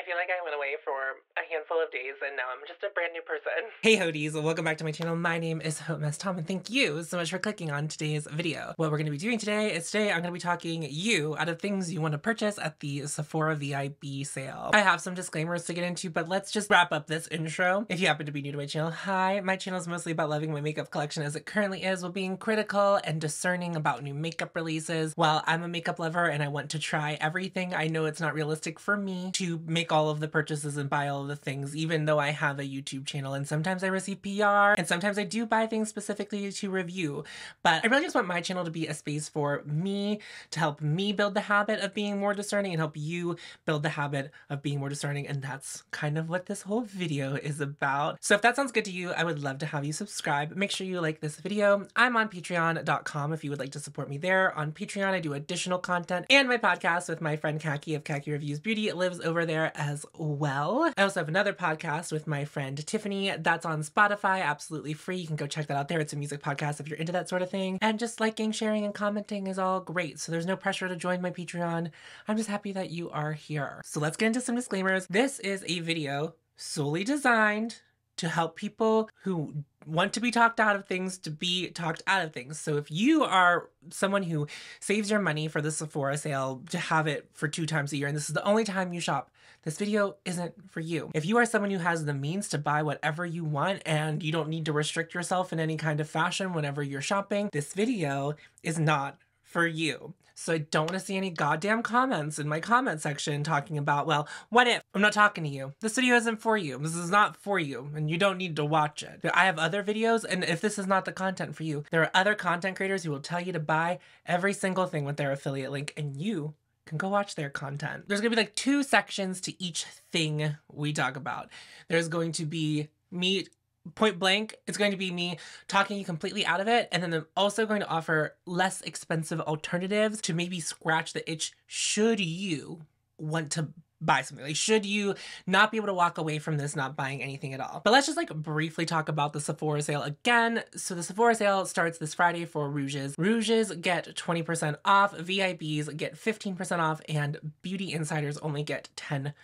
I feel like I went away for a handful of days and now I'm just a brand new person. Hey Hodies, welcome back to my channel. My name is hautemesstom and thank you so much for clicking on today's video. What we're going to be doing today is I'm going to be talking you out of things you want to purchase at the Sephora VIB sale. I have some disclaimers to get into, but let's just wrap up this intro. If you happen to be new to my channel, hi, my channel is mostly about loving my makeup collection as it currently is while being critical and discerning about new makeup releases. While I'm a makeup lover and I want to try everything, I know it's not realistic for me to make all of the purchases and buy all of the things, even though I have a YouTube channel and sometimes I receive PR and sometimes I do buy things specifically to review. But I really just want my channel to be a space for me to help me build the habit of being more discerning and help you build the habit of being more discerning. And that's kind of what this whole video is about. So if that sounds good to you, I would love to have you subscribe. Make sure you like this video. I'm on patreon.com if you would like to support me there. On Patreon, I do additional content and my podcast with my friend Kackie of Kackie Reviews Beauty. It lives over there as well. I also have another podcast with my friend Tiffany that's on Spotify, absolutely free. You can go check that out there. It's a music podcast if you're into that sort of thing. And just liking, sharing, and commenting is all great. So there's no pressure to join my Patreon. I'm just happy that you are here. So let's get into some disclaimers. This is a video solely designed to help people who want to be talked out of things to be talked out of things. So if you are someone who saves your money for the Sephora sale to have it for 2 times a year, and this is the only time you shop, this video isn't for you. If you are someone who has the means to buy whatever you want and you don't need to restrict yourself in any kind of fashion whenever you're shopping, this video is not for you. So I don't want to see any goddamn comments in my comment section talking about, well, what if? I'm not talking to you. This video isn't for you. This is not for you, and you don't need to watch it. I have other videos, and if this is not the content for you, there are other content creators who will tell you to buy every single thing with their affiliate link, and you can go watch their content. There's gonna be like 2 sections to each thing we talk about. There's going to be me point blank, it's going to be me talking you completely out of it, and then I'm also going to offer less expensive alternatives to maybe scratch the itch should you want to buy something. Like, should you not be able to walk away from this not buying anything at all. But let's just like briefly talk about the Sephora sale again. So the Sephora sale starts this Friday for Rouges. Rouges get 20% off, VIBs get 15% off, and Beauty Insiders only get 10%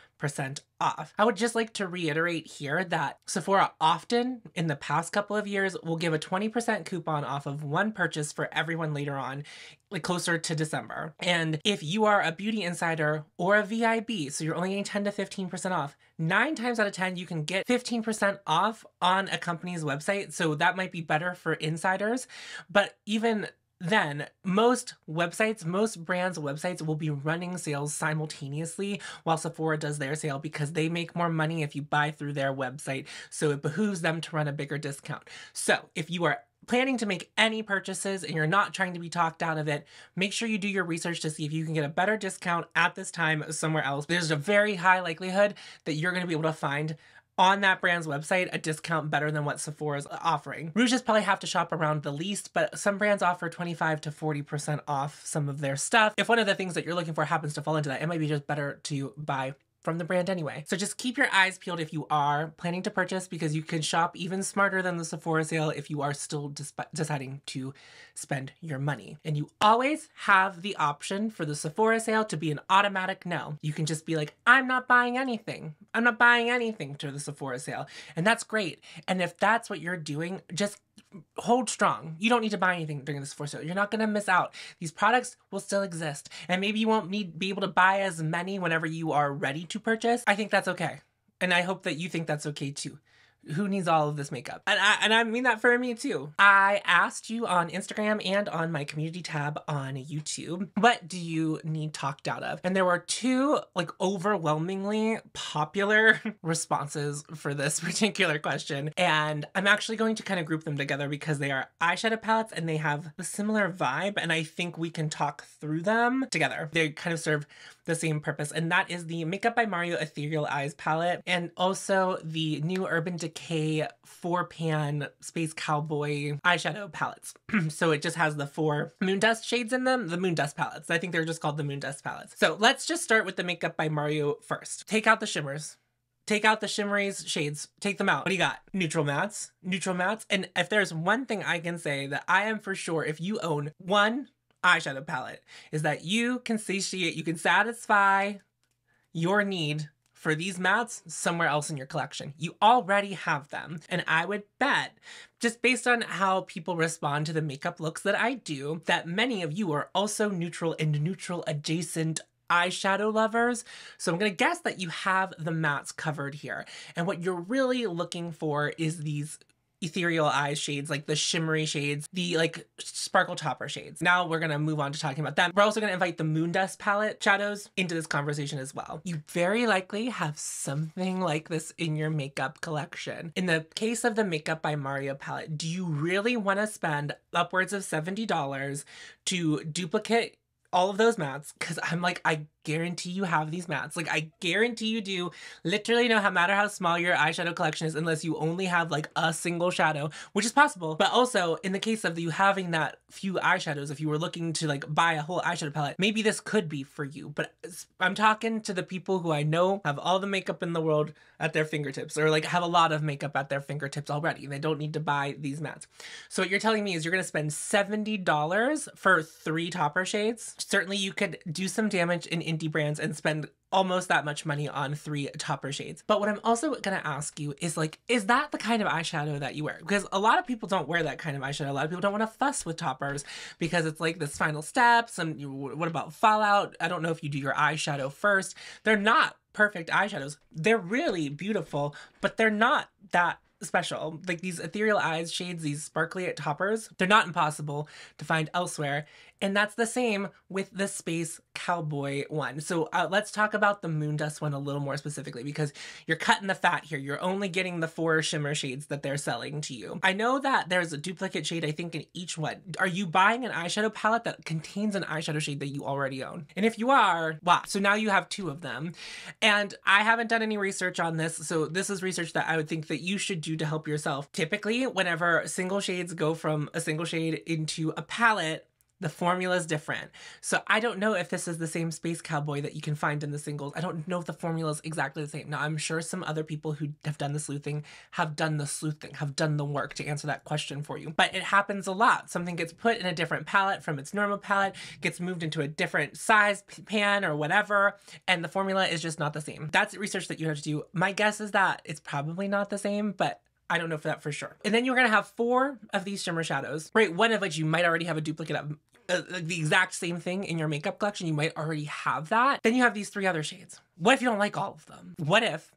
off. I would just like to reiterate here that Sephora often in the past couple of years will give a 20% coupon off of one purchase for everyone later on, like closer to December. And if you are a Beauty Insider or a VIB, so you're only getting 10 to 15% off, 9 times out of 10, you can get 15% off on a company's website. So that might be better for insiders, but even then, most websites, most brands' websites will be running sales simultaneously while Sephora does their sale because they make more money if you buy through their website. So it behooves them to run a bigger discount. So if you are planning to make any purchases and you're not trying to be talked out of it, make sure you do your research to see if you can get a better discount at this time somewhere else. There's a very high likelihood that you're going to be able to find on that brand's website a discount better than what Sephora's offering. Rouges probably have to shop around the least, but some brands offer 25 to 40% off some of their stuff. If one of the things that you're looking for happens to fall into that, it might be just better to buy from the brand anyway. So just keep your eyes peeled if you are planning to purchase, because you can shop even smarter than the Sephora sale if you are still deciding to spend your money. And you always have the option for the Sephora sale to be an automatic no. You can just be like, I'm not buying anything. I'm not buying anything to the Sephora sale. And that's great. And if that's what you're doing, just hold strong. You don't need to buy anything during this Sephora sale. You're not going to miss out. These products will still exist. And maybe you won't be able to buy as many whenever you are ready to purchase. I think that's okay. And I hope that you think that's okay too. Who needs all of this makeup? And I mean that for me too. I asked you on Instagram and on my community tab on YouTube, what do you need talked out of? And there were 2 like overwhelmingly popular responses for this particular question. And I'm actually going to kind of group them together because they are eyeshadow palettes and they have a similar vibe. And I think we can talk through them together. They kind of serve the same purpose. And that is the Makeup by Mario Ethereal Eyes palette. And also the new Urban Decay 4-pan Space Cowboy eyeshadow palettes. So it just has the 4 moon dust shades in them, the moon dust palettes. I think they're just called the moon dust palettes. So let's just start with the Makeup by Mario first. Take out the shimmers. Take out the shimmery shades. Take them out. What do you got? Neutral mattes. Neutral mattes. And if there's one thing I can say that I am for sure, if you own one eyeshadow palette, is that you can satiate, you can satisfy your need for these mattes somewhere else in your collection. You already have them. And I would bet, just based on how people respond to the makeup looks that I do, that many of you are also neutral and neutral adjacent eyeshadow lovers. So I'm gonna guess that you have the mattes covered here. And what you're really looking for is these ethereal eye shades, like the shimmery shades, the like sparkle topper shades. Now we're gonna move on to talking about them. We're also gonna invite the Moon Dust palette shadows into this conversation as well. You very likely have something like this in your makeup collection. In the case of the Makeup by Mario palette, do you really wanna spend upwards of $70 to duplicate all of those mattes? Because I'm like, I guarantee you have these mattes. Like, I guarantee you do. Literally, no matter how small your eyeshadow collection is, unless you only have like a single shadow, which is possible. But also, in the case of you having that few eyeshadows, if you were looking to like buy a whole eyeshadow palette, maybe this could be for you. But I'm talking to the people who I know have all the makeup in the world at their fingertips, or like have a lot of makeup at their fingertips already. They don't need to buy these mattes. So what you're telling me is you're gonna spend $70 for 3 topper shades. Certainly you could do some damage in indie brands and spend almost that much money on 3 topper shades. But what I'm also gonna ask you is like, is that the kind of eyeshadow that you wear? Because a lot of people don't wear that kind of eyeshadow. A lot of people don't want to fuss with toppers because it's like this final steps. And what about fallout? I don't know if you do your eyeshadow first. They're not perfect eyeshadows. They're really beautiful, but they're not that special. Like these ethereal eyes shades, these sparkly toppers, they're not impossible to find elsewhere. And that's the same with the Space Cowboy one. So let's talk about the Moon Dust one a little more specifically, because you're cutting the fat here. You're only getting the 4 shimmer shades that they're selling to you. I know that there's a duplicate shade, I think, in each one. Are you buying an eyeshadow palette that contains an eyeshadow shade that you already own? And if you are, wow. So now you have 2 of them. And I haven't done any research on this, so this is research that I would think that you should do to help yourself. Typically, whenever single shades go from a single shade into a palette, the formula is different. So I don't know if this is the same Space Cowboy that you can find in the singles. I don't know if the formula is exactly the same. Now, I'm sure some other people who have done the sleuthing have done the work to answer that question for you. But it happens a lot. Something gets put in a different palette from its normal palette, gets moved into a different size pan or whatever, and the formula is just not the same. That's research that you have to do. My guess is that it's probably not the same, but I don't know for that for sure. And then you're gonna have 4 of these shimmer shadows, right? One of which you might already have a duplicate of. The exact same thing in your makeup collection, you might already have that. Then you have these 3 other shades. What if you don't like all of them? What if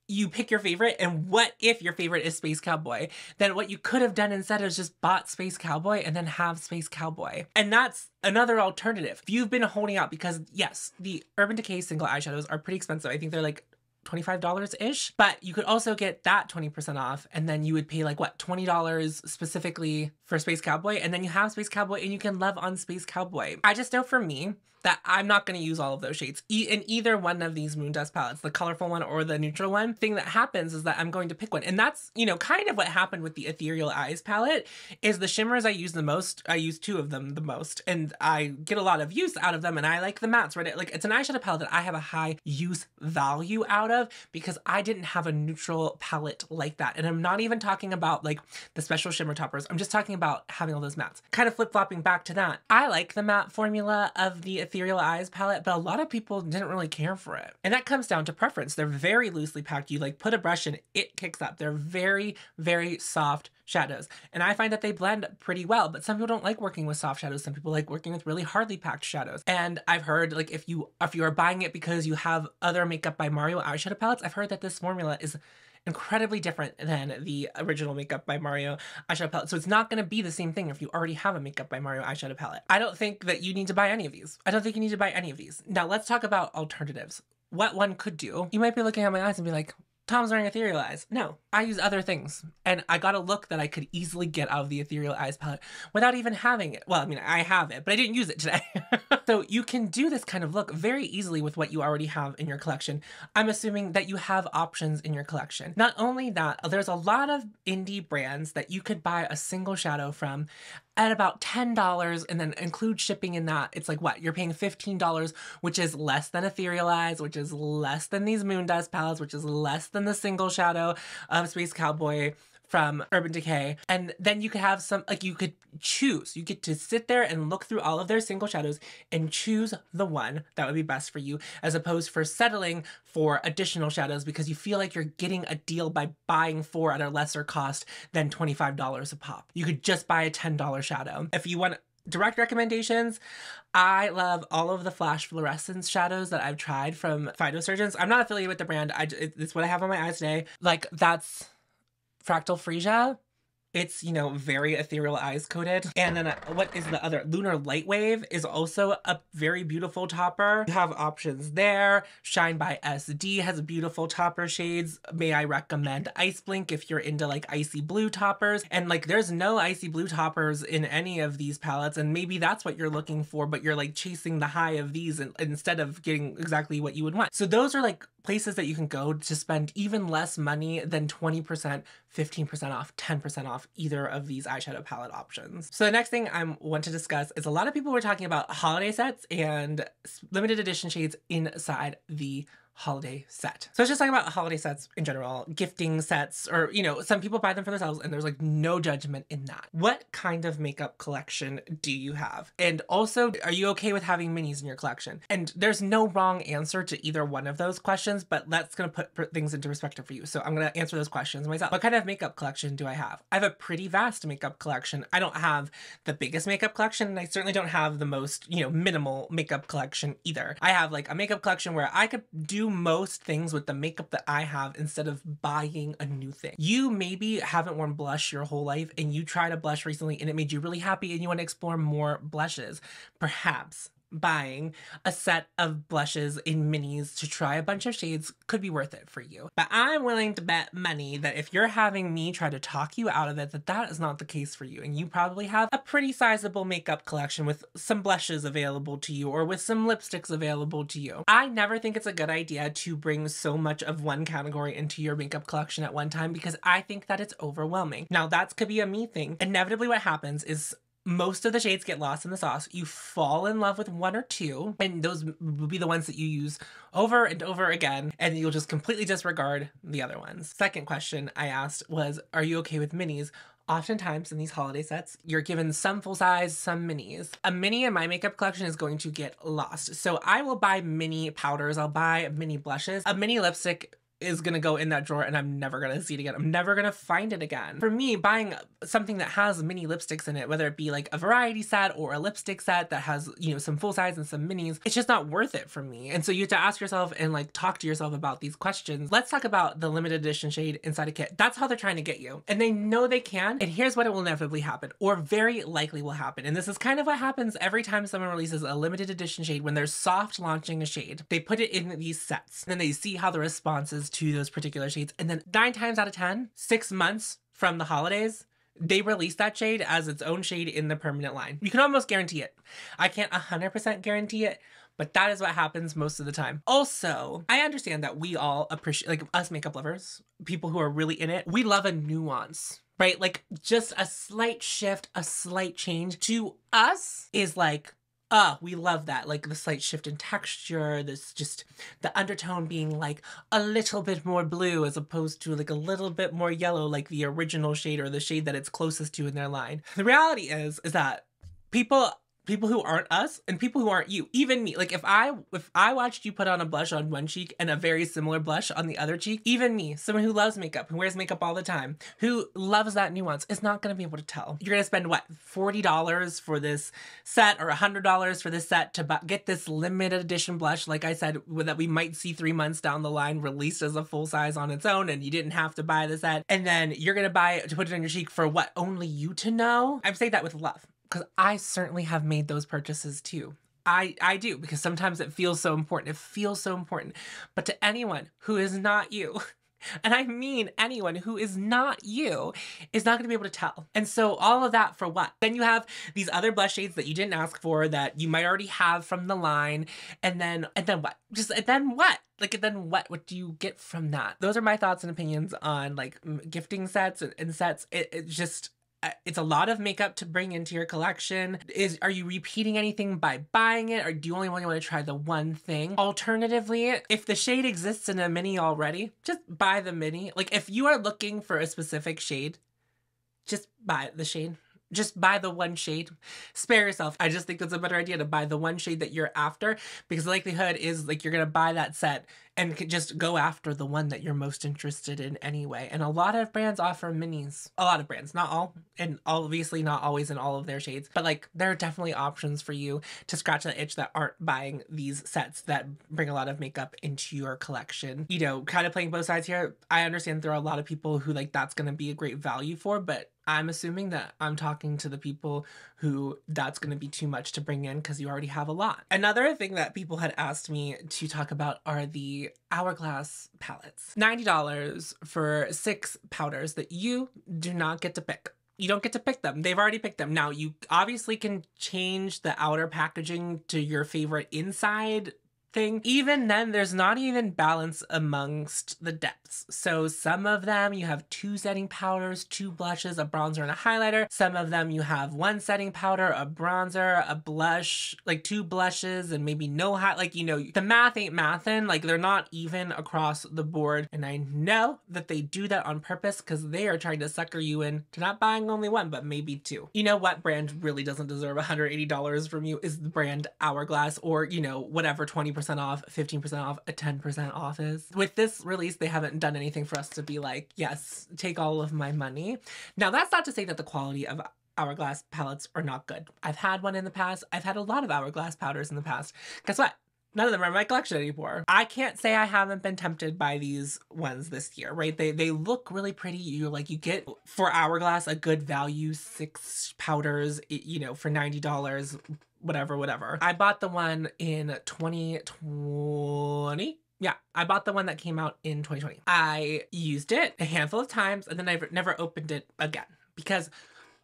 you pick your favorite, and what if your favorite is Space Cowboy? Then what you could have done instead is just bought Space Cowboy and then have Space Cowboy. And that's another alternative. If you've been holding out, because yes, the Urban Decay single eyeshadows are pretty expensive. I think they're like $25-ish, but you could also get that 20% off, and then you would pay like what, $20 specifically for Space Cowboy, and then you have Space Cowboy and you can love on Space Cowboy. I just know for me that I'm not going to use all of those shades in either one of these Moon Dust palettes, the colorful one or the neutral one. Thing that happens is that I'm going to pick one, and that's, you know, kind of what happened with the Ethereal Eyes palette. Is the shimmers I use the most, I use 2 of them the most, and I get a lot of use out of them, and I like the mattes, right? Like, it's an eyeshadow palette that I have a high use value out of because I didn't have a neutral palette like that. And I'm not even talking about like the special shimmer toppers. I'm just talking about having all those mattes. Kind of flip-flopping back to that. I like the matte formula of the Ethereal Eyes palette, but a lot of people didn't really care for it. And that comes down to preference. They're very loosely packed. You like put a brush in, it kicks up. They're very, very soft shadows. And I find that they blend pretty well, but some people don't like working with soft shadows. Some people like working with really hardly packed shadows. And I've heard, like, if you are buying it because you have other Makeup by Mario eyeshadow palettes, I've heard that this formula is incredibly different than the original Makeup by Mario eyeshadow palette. So it's not going to be the same thing if you already have a Makeup by Mario eyeshadow palette. I don't think that you need to buy any of these. I don't think you need to buy any of these. Now let's talk about alternatives. What one could do. You might be looking at my eyes and be like, Tom's wearing Ethereal Eyes. No, I use other things. And I got a look that I could easily get out of the Ethereal Eyes palette without even having it. Well, I mean, I have it, but I didn't use it today. So you can do this kind of look very easily with what you already have in your collection. I'm assuming that you have options in your collection. Not only that, there's a lot of indie brands that you could buy a single shadow from at about $10 and then include shipping in that. It's like, what? You're paying $15, which is less than Ethereal Eyes, which is less than these Moon Dust palettes, which is less than the single shadow of Space Cowboy. from Urban Decay. And then you could have some, like you could choose. You get to sit there and look through all of their single shadows and choose the one that would be best for you, as opposed for settling for additional shadows because you feel like you're getting a deal by buying 4 at a lesser cost than $25 a pop. You could just buy a $10 shadow. If you want direct recommendations, I love all of the flash fluorescence shadows that I've tried from Phytosurgeons. I'm not affiliated with the brand. It's what I have on my eyes today. Like, that's Fractal Freesia. It's, you know, very ethereal eyes coated. And then what is the other? Lunar Lightwave is also a very beautiful topper. You have options there. Shine by SD has beautiful topper shades. May I recommend Ice Blink if you're into like icy blue toppers. And like there's no icy blue toppers in any of these palettes, and maybe that's what you're looking for, but you're like chasing the high of these instead of getting exactly what you would want. So those are like places that you can go to spend even less money than 20%, 15% off, 10% off either of these eyeshadow palette options. So the next thing I want to discuss is a lot of people were talking about holiday sets and limited edition shades inside the holiday set. So let's just talk about holiday sets in general, gifting sets, or, you know, some people buy them for themselves and there's like no judgment in that. What kind of makeup collection do you have? And also, are you okay with having minis in your collection? And there's no wrong answer to either one of those questions, but that's gonna put things into perspective for you. So I'm gonna answer those questions myself. What kind of makeup collection do I have? I have a pretty vast makeup collection. I don't have the biggest makeup collection, and I certainly don't have the most, you know, minimal makeup collection either. I have like a makeup collection where I could do most things with the makeup that I have instead of buying a new thing. You maybe haven't worn blush your whole life and you tried a blush recently and it made you really happy and you want to explore more blushes. Perhaps buying a set of blushes in minis to try a bunch of shades could be worth it for you. But I'm willing to bet money that if you're having me try to talk you out of it, that is not the case for you. And you probably have a pretty sizable makeup collection with some blushes available to you or with some lipsticks available to you. I never think it's a good idea to bring so much of one category into your makeup collection at one time because I think that it's overwhelming. Now that could be a me thing. Inevitably what happens is most of the shades get lost in the sauce. You fall in love with one or two, and those will be the ones that you use over and over again, and you'll just completely disregard the other ones. Second question I asked was, are you okay with minis? Oftentimes in these holiday sets, you're given some full size, some minis. A mini in my makeup collection is going to get lost. So I will buy mini powders, I'll buy mini blushes. A mini lipstick is gonna go in that drawer and I'm never gonna see it again. I'm never gonna find it again. For me, buying something that has mini lipsticks in it, whether it be like a variety set or a lipstick set that has, you know, some full size and some minis, it's just not worth it for me. And so you have to ask yourself and like talk to yourself about these questions. Let's talk about the limited edition shade inside a kit. That's how they're trying to get you. And they know they can. And here's what it will inevitably happen, or very likely will happen. And this is kind of what happens every time someone releases a limited edition shade. When they're soft launching a shade, they put it in these sets. And then they see how the response is to those particular shades. And then 9 times out of 10, 6 months from the holidays, they release that shade as its own shade in the permanent line. You can almost guarantee it. I can't 100% guarantee it, but that is what happens most of the time. Also, I understand that we all appreciate, like us makeup lovers, people who are really in it, we love a nuance, right? Like just a slight shift, a slight change to us is like, we love that. Like the slight shift in texture, this just the undertone being like a little bit more blue as opposed to like a little bit more yellow, like the original shade or the shade that it's closest to in their line. The reality is that people who aren't us and people who aren't you, even me, like if I watched you put on a blush on one cheek and a very similar blush on the other cheek, even me, someone who loves makeup, who wears makeup all the time, who loves that nuance, is not going to be able to tell. You're going to spend what, $40 for this set or $100 for this set to get this limited edition blush, like I said, that we might see 3 months down the line released as a full size on its own, and you didn't have to buy the set, and then you're going to buy it to put it on your cheek for what, only you to know? I'm saying that with love, because I certainly have made those purchases too. I do, because sometimes it feels so important. It feels so important. But to anyone who is not you, and I mean anyone who is not you, is not going to be able to tell. And so all of that for what? Then you have these other blush shades that you didn't ask for that you might already have from the line. And then what? Then what? Like, then what do you get from that? Those are my thoughts and opinions on like gifting sets and sets. It just, It's a lot of makeup to bring into your collection. Are you repeating anything by buying it, or do you only want to try the one thing? Alternatively, if the shade exists in a mini already, just buy the mini. Like, if you are looking for a specific shade, just buy the shade. Just buy the one shade. Spare yourself. I just think that's a better idea, to buy the one shade that you're after, because the likelihood is like you're gonna buy that set and just go after the one that you're most interested in anyway. And a lot of brands offer minis. A lot of brands, not all, and obviously not always in all of their shades, but like there are definitely options for you to scratch that itch that aren't buying these sets that bring a lot of makeup into your collection. You know, kind of playing both sides here. I understand there are a lot of people who like that's gonna be a great value for, but I'm assuming that I'm talking to the people who that's going to be too much to bring in because you already have a lot. Another thing that people had asked me to talk about are the Hourglass palettes. $90 for 6 powders that you do not get to pick. You don't get to pick them. They've already picked them. Now, you obviously can change the outer packaging to your favorite inside thing. Even then, there's not even balance amongst the depths. So some of them you have 2 setting powders, 2 blushes, a bronzer, and a highlighter. Some of them you have 1 setting powder, a bronzer, a blush, like 2 blushes, and maybe no like, you know, the math ain't mathin'. Like, they're not even across the board. And I know that they do that on purpose because they are trying to sucker you in to not buying only 1, but maybe 2. You know what brand really doesn't deserve $180 from you is the brand Hourglass, or, you know, whatever 20% off, 15% off, a 10% off is. With this release, they haven't done anything for us to be like, yes, take all of my money. Now, that's not to say that the quality of Hourglass palettes are not good. I've had one in the past. I've had a lot of Hourglass powders in the past. Guess what? None of them are in my collection anymore. I can't say I haven't been tempted by these ones this year, right? They look really pretty. You get for Hourglass a good value, 6 powders, you know, for $90. Whatever. I bought the one in 2020. Yeah, I bought the one that came out in 2020. I used it a handful of times and then I never opened it again because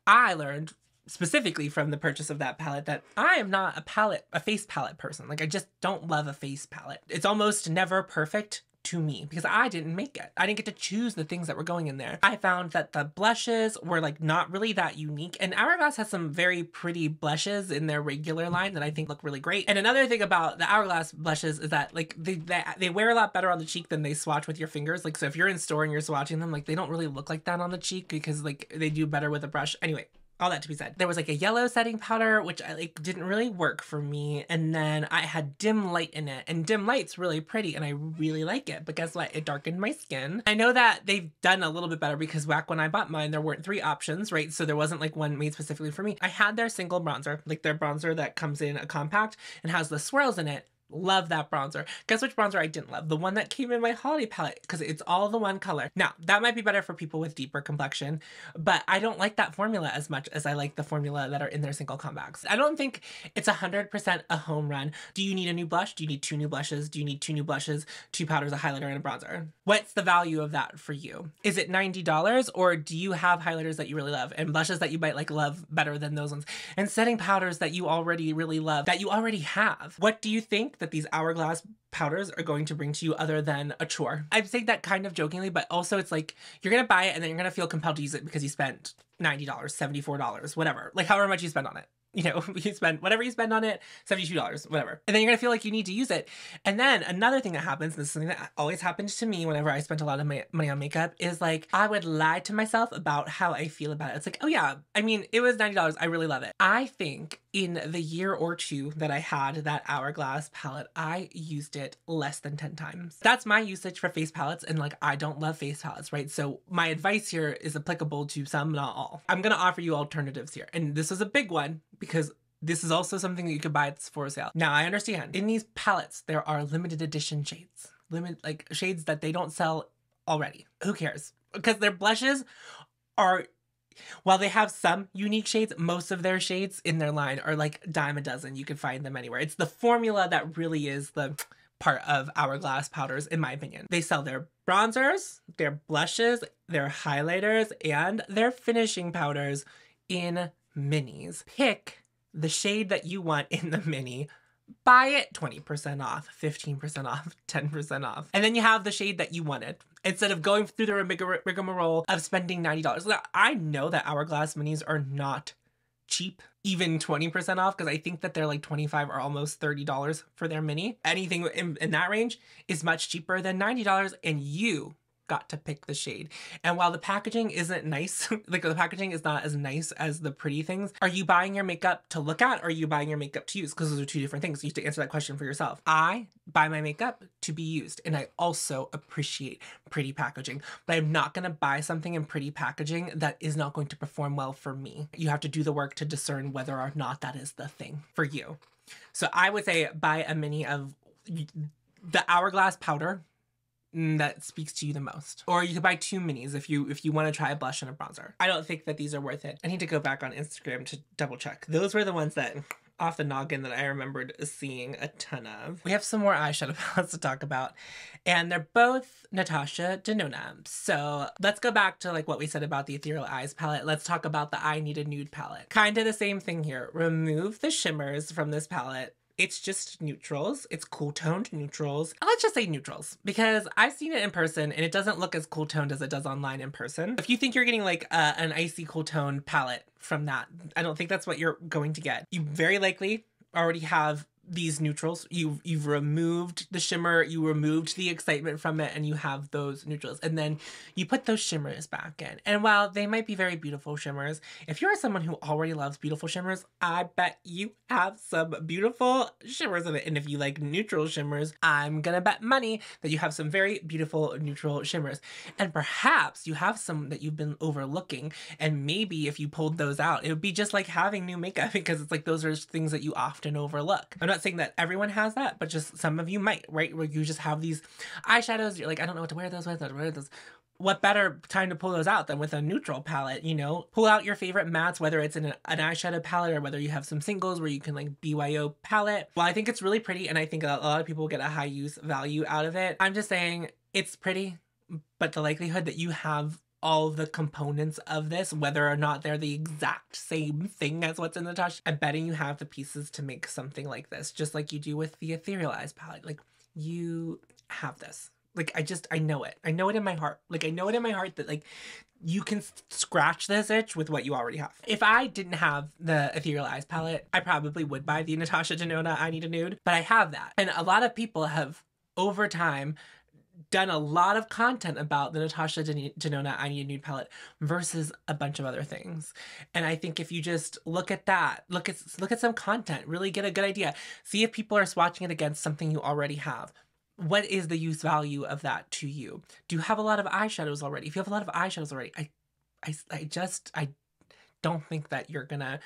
I learned specifically from the purchase of that palette that I am not a face palette person. Like, I just don't love a face palette. It's almost never perfect to me because I didn't make it. I didn't get to choose the things that were going in there. I found that the blushes were like not really that unique, and Hourglass has some very pretty blushes in their regular line that I think look really great. And another thing about the Hourglass blushes is that like they wear a lot better on the cheek than they swatch with your fingers. Like, so if you're in store and you're swatching them, like they don't really look like that on the cheek because like they do better with a brush. Anyway, all that to be said, there was like a yellow setting powder, which I like didn't really work for me. And then I had dim light in it, and dim light's really pretty and I really like it, but guess what? It darkened my skin. I know that they've done a little bit better because back when I bought mine, there weren't 3 options, right? So there wasn't like one made specifically for me. I had their single bronzer, like their bronzer that comes in a compact and has the swirls in it. Love that bronzer. Guess which bronzer I didn't love? The one that came in my holiday palette, because it's all the one color. Now, that might be better for people with deeper complexion, but I don't like that formula as much as I like the formula that are in their single compacts. I don't think it's 100% a home run. Do you need a new blush? Do you need 2 new blushes? Do you need 2 new blushes, 2 powders, a highlighter, and a bronzer? What's the value of that for you? Is it $90, or do you have highlighters that you really love and blushes that you might like love better than those ones, and setting powders that you already really love that you already have? What do you think that these Hourglass powders are going to bring to you other than a chore? I'm saying that kind of jokingly, but also it's like you're gonna buy it and then you're gonna feel compelled to use it because you spent $90, $74, whatever, like however much you spend on it. You know, you spend whatever you spend on it, $72, whatever. And then you're gonna feel like you need to use it. And then another thing that happens, and this is something that always happens to me whenever I spent a lot of money on makeup, is like I would lie to myself about how I feel about it. It's like, oh yeah, I mean, it was $90. I really love it. I think in the year or 2 that I had that Hourglass palette, I used it less than 10 times. That's my usage for face palettes, and like I don't love face palettes, right? So my advice here is applicable to some, not all. I'm gonna offer you alternatives here, and this is a big one because this is also something that you could buy at Sephora Sale. Now, I understand in these palettes there are limited edition shades, like shades that they don't sell already. Who cares? Because their blushes are, while they have some unique shades, most of their shades in their line are like dime a dozen. You can find them anywhere. It's the formula that really is the part of Hourglass powders, in my opinion. They sell their bronzers, their blushes, their highlighters, and their finishing powders in minis. Pick the shade that you want in the mini, buy it 20% off, 15% off, 10% off. And then you have the shade that you wanted instead of going through the rigmarole of spending $90. Now, I know that Hourglass minis are not cheap, even 20% off, because I think that they're like $25 or almost $30 for their mini. Anything in that range is much cheaper than $90, and you got to pick the shade. And while the packaging isn't nice, like the packaging is not as nice as the pretty things, are you buying your makeup to look at or are you buying your makeup to use? Because those are two different things. You have to answer that question for yourself. I buy my makeup to be used, and I also appreciate pretty packaging, but I'm not going to buy something in pretty packaging that is not going to perform well for me. You have to do the work to discern whether or not that is the thing for you. So I would say buy a mini of the Hourglass powder that speaks to you the most. Or you could buy 2 minis if you want to try a blush and a bronzer. I don't think that these are worth it. I need to go back on Instagram to double check. Those were the ones that off the noggin that I remembered seeing a ton of. We have some more eyeshadow palettes to talk about, and they're both Natasha Denona. So let's go back to like what we said about the Ethereal Eyes palette. Let's talk about the I Need a Nude palette. Kind of the same thing here. Remove the shimmers from this palette. It's just neutrals. It's cool toned neutrals. Let's just say neutrals, because I've seen it in person and it doesn't look as cool toned as it does online in person. If you think you're getting like an icy cool tone palette from that, I don't think that's what you're going to get. You very likely already have these neutrals. You've removed the shimmer, you removed the excitement from it, and you have those neutrals. And then you put those shimmers back in. And while they might be very beautiful shimmers, if you're someone who already loves beautiful shimmers, I bet you have some beautiful shimmers in it. And if you like neutral shimmers, I'm gonna bet money that you have some very beautiful neutral shimmers. And perhaps you have some that you've been overlooking, and maybe if you pulled those out, it would be just like having new makeup, because it's like those are things that you often overlook. I'm not saying that everyone has that, but just some of you might, right? Where you just have these eyeshadows, you're like, I don't know what to wear those with, I don't wear those. What better time to pull those out than with a neutral palette, you know? Pull out your favorite mattes, whether it's in an eyeshadow palette or whether you have some singles where you can like BYO palette. Well, I think it's really pretty, and I think a lot of people get a high use value out of it. I'm just saying it's pretty, but the likelihood that you have all the components of this, whether or not they're the exact same thing as what's in Natasha, I'm betting you have the pieces to make something like this, just like you do with the Ethereal Eyes palette. Like, you have this. Like, I know it. I know it in my heart. Like, I know it in my heart that, like, you can scratch this itch with what you already have. If I didn't have the Ethereal Eyes palette, I probably would buy the Natasha Denona I Need a Nude, but I have that. And a lot of people have, over time, done a lot of content about the Natasha Denona I Need a Nude palette versus a bunch of other things. And I think if you just look at that, look at some content, really get a good idea. See if people are swatching it against something you already have. What is the use value of that to you? Do you have a lot of eyeshadows already? If you have a lot of eyeshadows already, I don't think that you're gonna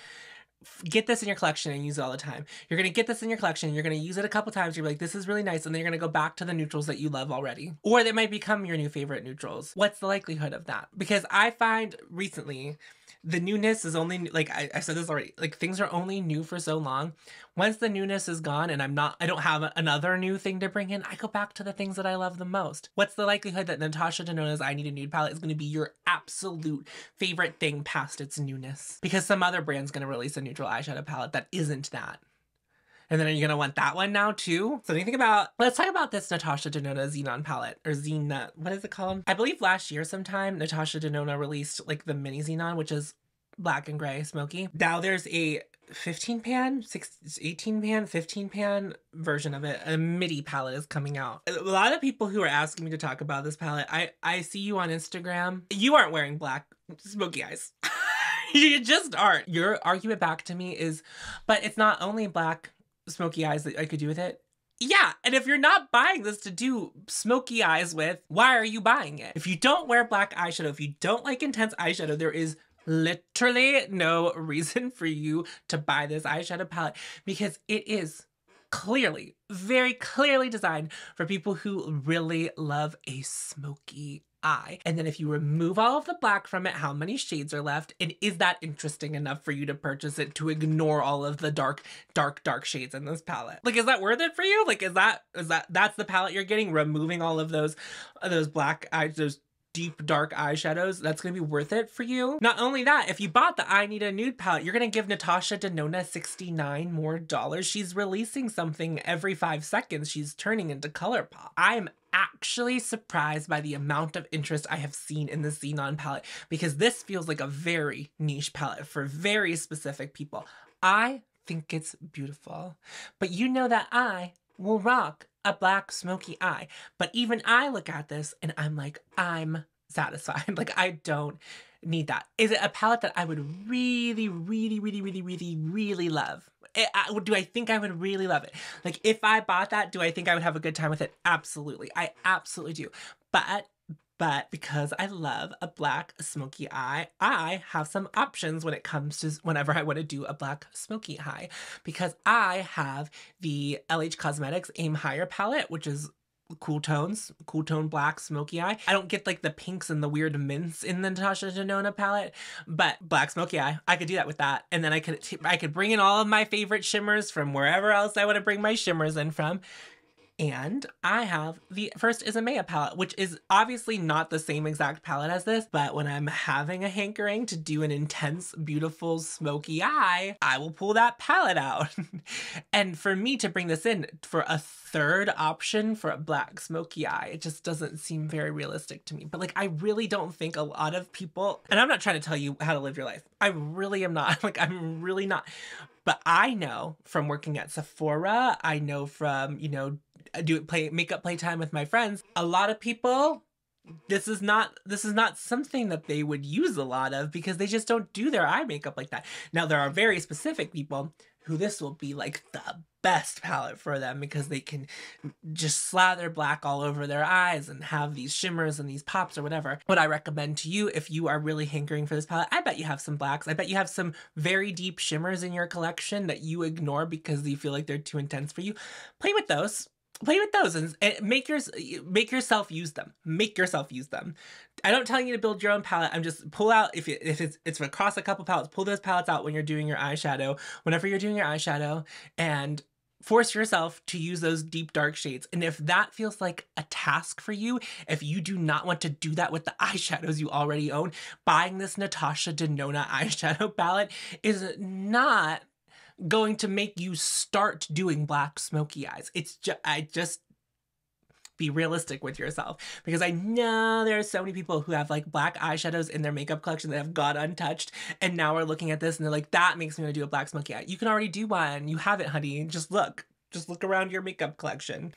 get this in your collection and use it all the time. You're gonna get this in your collection, you're gonna use it a couple times, you're like, this is really nice, and then you're gonna go back to the neutrals that you love already. Or they might become your new favorite neutrals. What's the likelihood of that? Because I find recently, the newness is only, like I said this already, like things are only new for so long. Once the newness is gone and I don't have another new thing to bring in, I go back to the things that I love the most. What's the likelihood that Natasha Denona's I Need a Nude palette is going to be your absolute favorite thing past its newness? Because some other brand's going to release a neutral eyeshadow palette that isn't that. And then are you going to want that one now too? So when you think about, let's talk about this Natasha Denona Xenon palette, or Xena, what is it called? I believe last year sometime, Natasha Denona released like the mini Xenon, which is black and gray smoky. Now there's a 15 pan, 18 pan, 15 pan version of it. A midi palette is coming out. A lot of people who are asking me to talk about this palette, I see you on Instagram. You aren't wearing black smoky eyes. You just aren't. Your argument back to me is, but it's not only black smoky eyes that I could do with it. Yeah, and if you're not buying this to do smoky eyes with, why are you buying it? If you don't wear black eyeshadow, if you don't like intense eyeshadow, there is literally no reason for you to buy this eyeshadow palette, because it is clearly, very clearly designed for people who really love a smoky eye. And then if you remove all of the black from it, how many shades are left? And is that interesting enough for you to purchase it, to ignore all of the dark shades in this palette? Like, is that worth it for you? Like, that's the palette you're getting, removing all of those black eyes, those deep dark eyeshadows, that's gonna be worth it for you. Not only that, if you bought the I Need a Nude palette, you're gonna give Natasha Denona $69 more. She's releasing something every 5 seconds. She's turning into ColourPop. I'm actually surprised by the amount of interest I have seen in the Xenon palette, because this feels like a very niche palette for very specific people. I think it's beautiful, but you know that I will rock a black smoky eye. But even I look at this and I'm like, I'm satisfied. Like, I don't need that. Is it a palette that I would really, really, really, really, really, really love? Do I think I would really love it? Like, if I bought that, do I think I would have a good time with it? Absolutely. I absolutely do. But because I love a black smoky eye, I have some options when it comes to whenever I want to do a black smoky eye. Because I have the LH Cosmetics Aim Higher palette, which is cool tones, cool tone black smoky eye. I don't get like the pinks and the weird mints in the Natasha Denona palette, but black smoky eye, I could do that with that. And then I could bring in all of my favorite shimmers from wherever else I want to bring my shimmers in from. And I have the first is a Maya palette, which is obviously not the same exact palette as this, but when I'm having a hankering to do an intense, beautiful, smoky eye, I will pull that palette out. And for me to bring this in for a third option for a black smoky eye, it just doesn't seem very realistic to me. But like, I really don't think a lot of people, and I'm not trying to tell you how to live your life. I really am not. Like, I'm really not. But I know from working at Sephora, I know from, you know, makeup playtime with my friends, a lot of people, this is not something that they would use a lot of because they just don't do their eye makeup like that. Now, there are very specific people who this will be like the best palette for them because they can just slather black all over their eyes and have these shimmers and these pops or whatever. What I recommend to you, if you are really hankering for this palette, I bet you have some blacks. I bet you have some very deep shimmers in your collection that you ignore because you feel like they're too intense for you. Play with those. Play with those and make yourself use them. Make yourself use them. I don't tell you to build your own palette. I'm just pull out, if it's across a couple palettes, pull those palettes out when you're doing your eyeshadow, whenever you're doing your eyeshadow, and force yourself to use those deep dark shades. And if that feels like a task for you, if you do not want to do that with the eyeshadows you already own, buying this Natasha Denona eyeshadow palette is not going to make you start doing black smoky eyes. It's just be realistic with yourself, because I know there are so many people who have like black eyeshadows in their makeup collection that have gone untouched and now are looking at this and they're like, that makes me want to do a black smoky eye. You can already do one. You have it, honey. Just look around your makeup collection.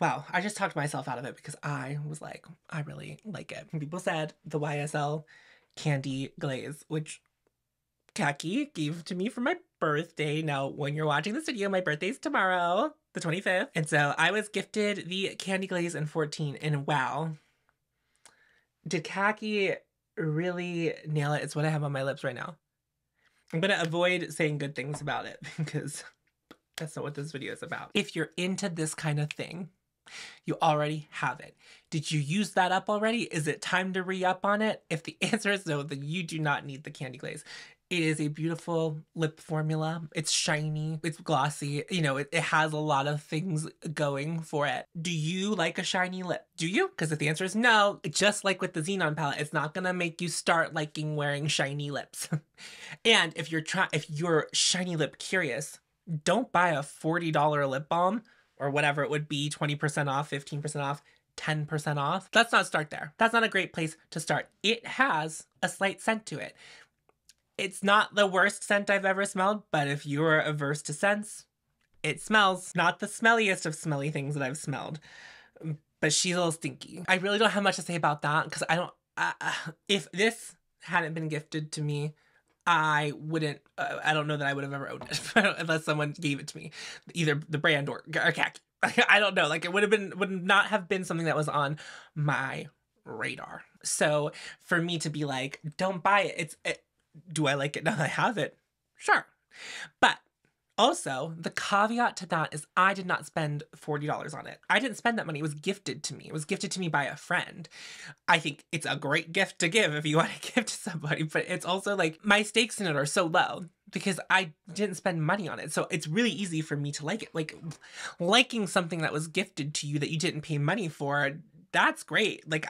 Wow, I just talked myself out of it because I was like, I really like it. And people said the YSL Candy Glaze, which Kackie gave to me for my birthday. Now, when you're watching this video, my birthday's tomorrow, the 25th. And so I was gifted the Candy Glaze in 14, and wow, did Kackie really nail it? It's what I have on my lips right now. I'm gonna avoid saying good things about it because that's not what this video is about. If you're into this kind of thing, you already have it. Did you use that up already? Is it time to re-up on it? If the answer is no, then you do not need the Candy Glaze. It is a beautiful lip formula. It's shiny, it's glossy, you know, it has a lot of things going for it. Do you like a shiny lip? Do you? Because if the answer is no, just like with the Xenon palette, it's not gonna make you start liking wearing shiny lips. And if you're shiny lip curious, don't buy a $40 lip balm or whatever it would be, 20% off, 15% off, 10% off. Let's not start there. That's not a great place to start. It has a slight scent to it. It's not the worst scent I've ever smelled, but if you're averse to scents, it smells not the smelliest of smelly things that I've smelled, but she's a little stinky. I really don't have much to say about that because I don't, if this hadn't been gifted to me, I wouldn't, I don't know that I would have ever owned it unless someone gave it to me, either the brand or Kackie. I don't know, like it would not have been something that was on my radar. So for me to be like, don't buy it, do I like it now that I have it? Sure. But also, the caveat to that is I did not spend $40 on it. I didn't spend that money. It was gifted to me. It was gifted to me by a friend. I think it's a great gift to give if you want to give to somebody, but it's also like my stakes in it are so low because I didn't spend money on it. So it's really easy for me to like it. Like liking something that was gifted to you that you didn't pay money for, that's great. Like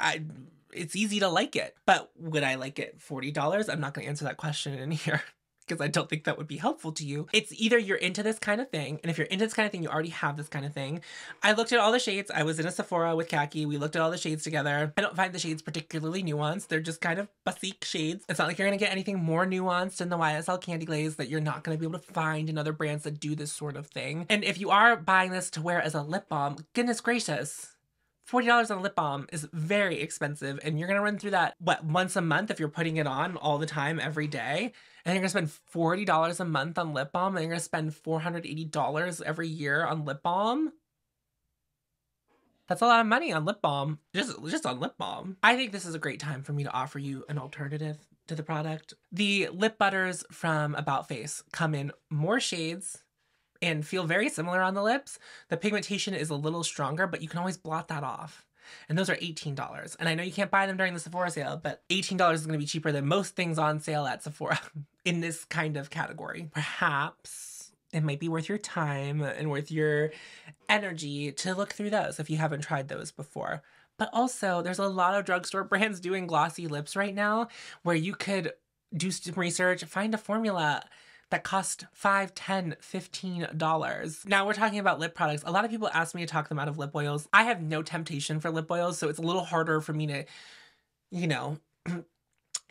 it's easy to like it. But would I like it $40? I'm not going to answer that question in here because I don't think that would be helpful to you. It's either you're into this kind of thing, and if you're into this kind of thing, you already have this kind of thing. I looked at all the shades. I was in a Sephora with Kackie. We looked at all the shades together. I don't find the shades particularly nuanced. They're just kind of basic shades. It's not like you're going to get anything more nuanced in the YSL Candy Glaze that you're not going to be able to find in other brands that do this sort of thing. And if you are buying this to wear as a lip balm, goodness gracious, $40 on a lip balm is very expensive, and you're gonna run through that, what, once a month if you're putting it on all the time, every day? And you're gonna spend $40 a month on lip balm, and you're gonna spend $480 every year on lip balm? That's a lot of money on lip balm, just on lip balm. I think this is a great time for me to offer you an alternative to the product. The lip butters from About Face come in more shades and feel very similar on the lips. The pigmentation is a little stronger, but you can always blot that off. And those are $18. And I know you can't buy them during the Sephora sale, but $18 is going to be cheaper than most things on sale at Sephora in this kind of category. Perhaps it might be worth your time and worth your energy to look through those if you haven't tried those before. But also, there's a lot of drugstore brands doing glossy lips right now where you could do some research, find a formula that cost $5, $10, $15. Now we're talking about lip products. A lot of people ask me to talk them out of lip oils. I have no temptation for lip oils, so it's a little harder for me to, you know,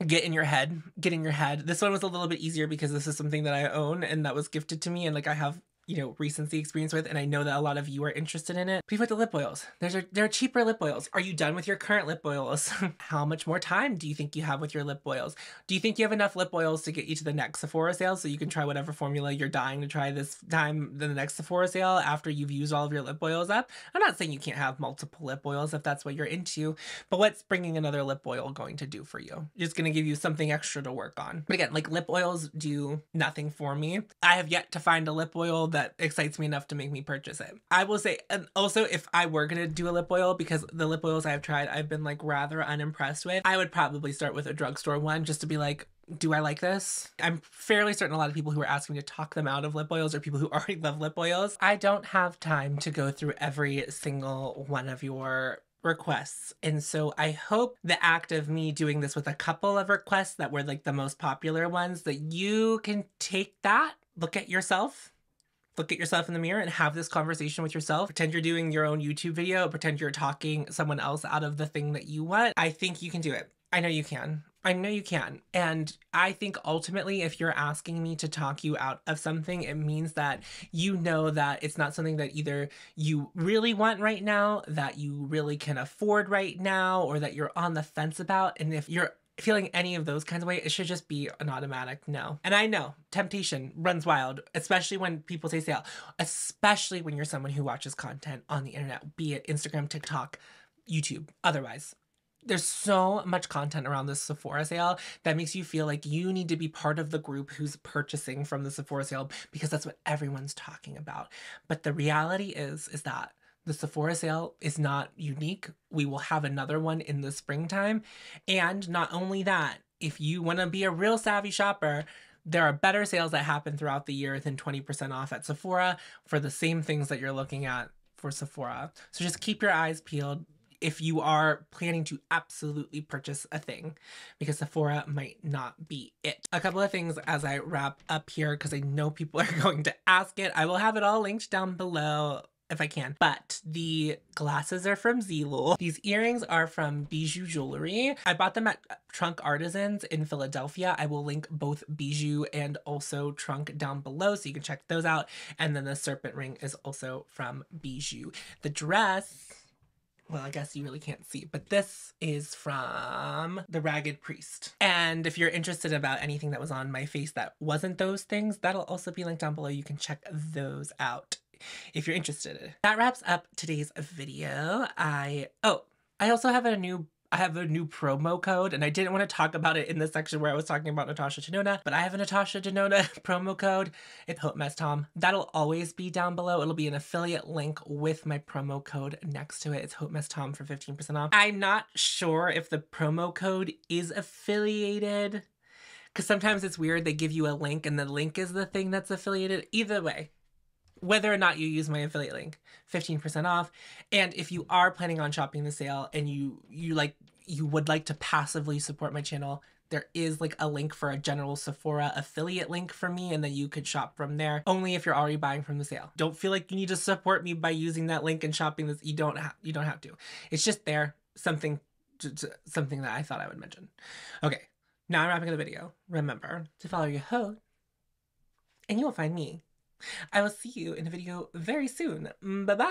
get in your head. This one was a little bit easier because this is something that I own and that was gifted to me, and like I have, you know, recency experience with, and I know that a lot of you are interested in it. But with the lip oils, there are cheaper lip oils. Are you done with your current lip oils? How much more time do you think you have with your lip oils? Do you think you have enough lip oils to get you to the next Sephora sale so you can try whatever formula you're dying to try this time in the next Sephora sale after you've used all of your lip oils up? I'm not saying you can't have multiple lip oils if that's what you're into, but what's bringing another lip oil going to do for you? It's going to give you something extra to work on. But again, like, lip oils do nothing for me. I have yet to find a lip oil that excites me enough to make me purchase it. I will say, and also if I were gonna do a lip oil, because the lip oils I've tried I've been like rather unimpressed with, I would probably start with a drugstore one just to be like, do I like this? I'm fairly certain a lot of people who are asking me to talk them out of lip oils are people who already love lip oils. I don't have time to go through every single one of your requests. And so I hope the act of me doing this with a couple of requests that were like the most popular ones, that you can take that, look at yourself in the mirror and have this conversation with yourself. Pretend you're doing your own YouTube video, pretend you're talking someone else out of the thing that you want. I think you can do it. I know you can. And I think ultimately, if you're asking me to talk you out of something, it means that you know that it's not something that either you really want right now, that you really can afford right now, or that you're on the fence about. And if you're feeling any of those kinds of ways, it should just be an automatic no. And I know temptation runs wild, especially when people say sale, especially when you're someone who watches content on the internet, be it Instagram, TikTok, YouTube, otherwise. There's so much content around this Sephora sale that makes you feel like you need to be part of the group who's purchasing from the Sephora sale because that's what everyone's talking about. But the reality is that the Sephora sale is not unique. We will have another one in the springtime. And not only that, if you want to be a real savvy shopper, there are better sales that happen throughout the year than 20% off at Sephora for the same things that you're looking at for Sephora. So just keep your eyes peeled if you are planning to absolutely purchase a thing, because Sephora might not be it. A couple of things as I wrap up here, because I know people are going to ask it. I will have it all linked down below if I can. But the glasses are from Zilul. These earrings are from Bijou Jewelry. I bought them at Trunk Artisans in Philadelphia. I will link both Bijou and also Trunk down below so you can check those out. And then the serpent ring is also from Bijou. The dress, well, I guess you really can't see, but this is from The Ragged Priest. And if you're interested about anything that was on my face that wasn't those things, that'll also be linked down below. You can check those out if you're interested. That wraps up today's video. I also have a new promo code, and I didn't want to talk about it in the section where I was talking about Natasha Denona, but I have a Natasha Denona promo code. It's hautemesstom. That'll always be down below. It'll be an affiliate link with my promo code next to it. It's hautemesstom for 15% off. I'm not sure if the promo code is affiliated, because sometimes it's weird. They give you a link and the link is the thing that's affiliated. Either way, whether or not you use my affiliate link, 15% off. And if you are planning on shopping the sale and you like, you would like to passively support my channel, there is like a link for a general Sephora affiliate link for me, and then you could shop from there, only if you're already buying from the sale. Don't feel like you need to support me by using that link and shopping this. You don't have to. It's just there, something that I thought I would mention. Okay, now I'm wrapping up the video. Remember to follow your hoe, and you will find me. I will see you in a video very soon. Bye-bye.